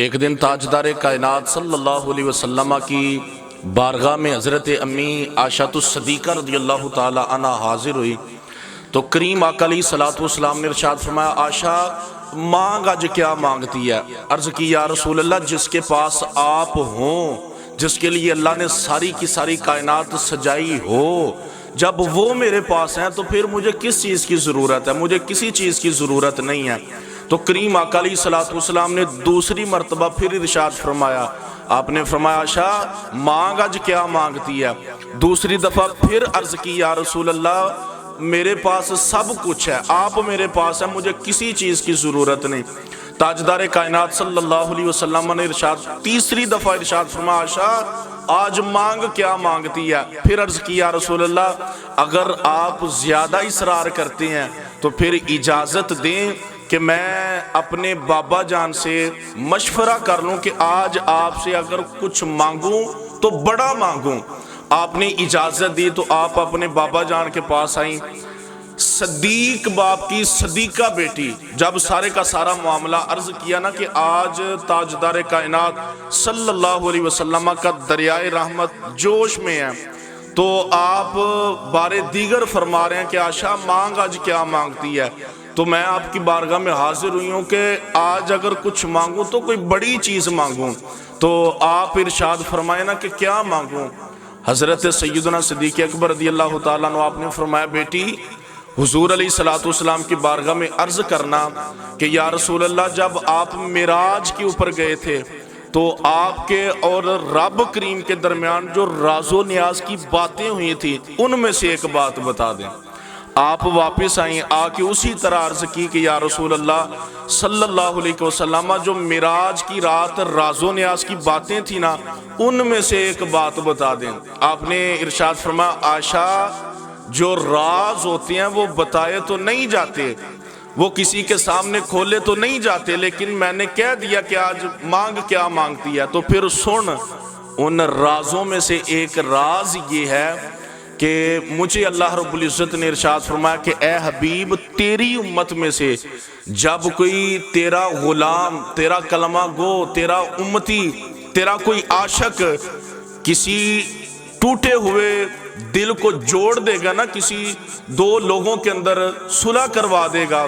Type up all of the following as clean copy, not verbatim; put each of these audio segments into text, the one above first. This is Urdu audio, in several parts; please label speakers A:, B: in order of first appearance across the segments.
A: ایک دن تاجدار کائنات صلی اللہ علیہ وسلم کی بارگاہ میں حضرت امی عائشہ الصدیقہ رضی اللہ تعالی عنہا حاضر ہوئی تو کریم آقا علیہ الصلوۃ والسلام نے ارشاد فرمایا، عائشہ مانگ آج کیا مانگتی ہے؟ عرض کی یا رسول اللہ، جس کے پاس آپ ہوں، جس کے لیے اللہ نے ساری کی ساری کائنات سجائی ہو، جب وہ میرے پاس ہیں تو پھر مجھے کس چیز کی ضرورت ہے؟ مجھے کسی چیز کی ضرورت نہیں ہے۔ تو کریم آقا علیہ الصلوۃ والسلام نے دوسری مرتبہ پھر ارشاد فرمایا، آپ نے فرمایا عائشہ مانگ آج کیا مانگتی ہے؟ دوسری دفعہ پھر عرض کی یا رسول اللہ، میرے پاس سب کچھ ہے، آپ میرے پاس ہیں، مجھے کسی چیز کی ضرورت نہیں۔ تاجدار کائنات صلی اللہ علیہ وسلم نے تیسری دفعہ ارشاد فرمایا، عائشہ آج مانگ کیا مانگتی ہے؟ پھر عرض کی یا رسول اللہ، اگر آپ زیادہ اصرار کرتے ہیں تو پھر اجازت دیں کہ میں اپنے بابا جان سے مشورہ کر لوں کہ آج آپ سے اگر کچھ مانگوں تو بڑا مانگوں۔ آپ نے اجازت دی تو آپ اپنے بابا جان کے پاس آئیں۔ صدیق باپ کی صدیقہ بیٹی جب سارے کا سارا معاملہ عرض کیا نا کہ آج تاجدار کائنات صلی اللہ علیہ وسلم کا دریائے رحمت جوش میں ہے، تو آپ بارے دیگر فرما رہے ہیں کہ عائشہ مانگ آج کیا مانگتی ہے؟ تو میں آپ کی بارگاہ میں حاضر ہوئی ہوں کہ آج اگر کچھ مانگوں تو کوئی بڑی چیز مانگوں۔ تو آپ ارشاد فرمائے نا کہ کیا مانگوں؟ حضرت سیدنا صدیق اکبر رضی اللہ تعالیٰ عنہ آپ نے فرمایا، بیٹی حضور علیہ الصلوۃ والسلام کی بارگاہ میں عرض کرنا کہ یا رسول اللہ، جب آپ معراج کے اوپر گئے تھے تو آپ کے اور رب کریم کے درمیان جو راز و نیاز کی باتیں ہوئی تھی ان میں سے ایک بات بتا دیں۔ آپ واپس آئیں، آ کے اسی طرح عرض کی کہ یا رسول اللہ صلی اللہ علیہ وسلم، جو معراج کی رات راز و نیاز کی باتیں تھی نا ان میں سے ایک بات بتا دیں۔ آپ نے ارشاد فرمایا، عائشہ جو راز ہوتے ہیں وہ بتائے تو نہیں جاتے، وہ کسی کے سامنے کھولے تو نہیں جاتے، لیکن میں نے کہہ دیا کہ آج مانگ کیا مانگتی ہے۔ تو پھر سن، ان رازوں میں سے ایک راز یہ ہے کہ مجھے اللہ رب العزت نے ارشاد فرمایا کہ اے حبیب، تیری امت میں سے جب کوئی تیرا غلام، تیرا کلمہ گو، تیرا امتی، تیرا کوئی عاشق کسی ٹوٹے ہوئے دل کو جوڑ دے گا نا، کسی دو لوگوں کے اندر صلح کروا دے گا،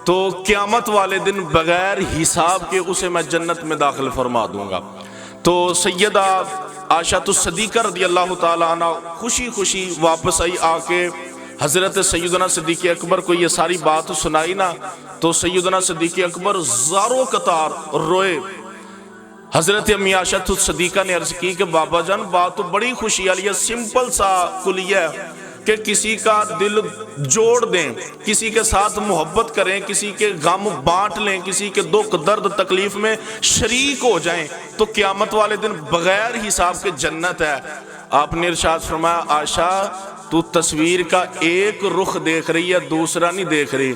A: تو قیامت والے دن بغیر حساب کے اسے میں جنت میں داخل فرما دوں گا۔ تو سیدہ عائشہ الصدیقہ رضی اللہ تعالیٰ عنہ خوشی خوشی واپس آئی، آ کے حضرت سیدنا صدیق اکبر کو یہ ساری بات سنائی نا، تو سیدنا صدیق اکبر زاروں قطار روئے۔ حضرت امی عائشہ الصدیقہ نے عرض کی کہ بابا جان، بات تو بڑی خوشی والی ہے، سمپل سا کلیہ ہے کہ کسی کا دل جوڑ دیں، کسی کے ساتھ محبت کریں، کسی کے غم بانٹ لیں، کسی کے دکھ درد تکلیف میں شریک ہو جائیں تو قیامت والے دن بغیر حساب کے جنت ہے۔ آپ نے ارشاد فرمایا، عائشہ تو تصویر کا ایک رخ دیکھ رہی ہے، دوسرا نہیں دیکھ رہی۔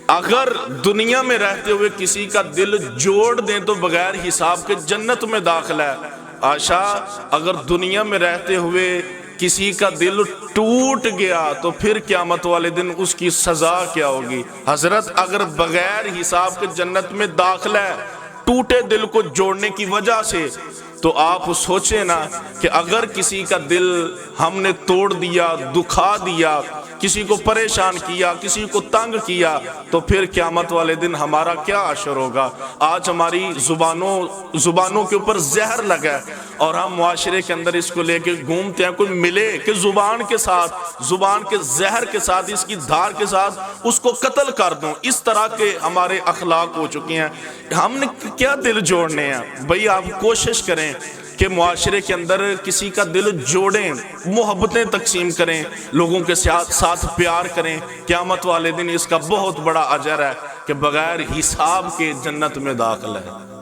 A: اگر دنیا میں رہتے ہوئے کسی کا دل جوڑ دیں تو بغیر حساب کے جنت میں داخل ہے۔ عائشہ اگر دنیا میں رہتے ہوئے کسی کا دل ٹوٹ گیا تو پھر قیامت والے دن اس کی سزا کیا ہوگی؟ حضرت اگر بغیر حساب کے جنت میں داخل ہے ٹوٹے دل کو جوڑنے کی وجہ سے، تو آپ سوچیں نا کہ اگر کسی کا دل ہم نے توڑ دیا، دکھا دیا، کسی کو پریشان کیا، کسی کو تنگ کیا، تو پھر قیامت والے دن ہمارا کیا حشر ہوگا؟ آج ہماری زبانوں کے اوپر زہر لگا ہے اور ہم معاشرے کے اندر اس کو لے کے گھومتے ہیں، کوئی ملے کہ زبان کے ساتھ، زبان کے زہر کے ساتھ، اس کی دھار کے ساتھ اس کو قتل کر دوں۔ اس طرح کے ہمارے اخلاق ہو چکے ہیں۔ ہم نے کیا دل جوڑنے ہیں؟ بھئی آپ کوشش کریں کہ معاشرے کے اندر کسی کا دل جوڑیں، محبتیں تقسیم کریں، لوگوں کے ساتھ پیار کریں۔ قیامت والے دن اس کا بہت بڑا اجر ہے کہ بغیر حساب کے جنت میں داخل ہے۔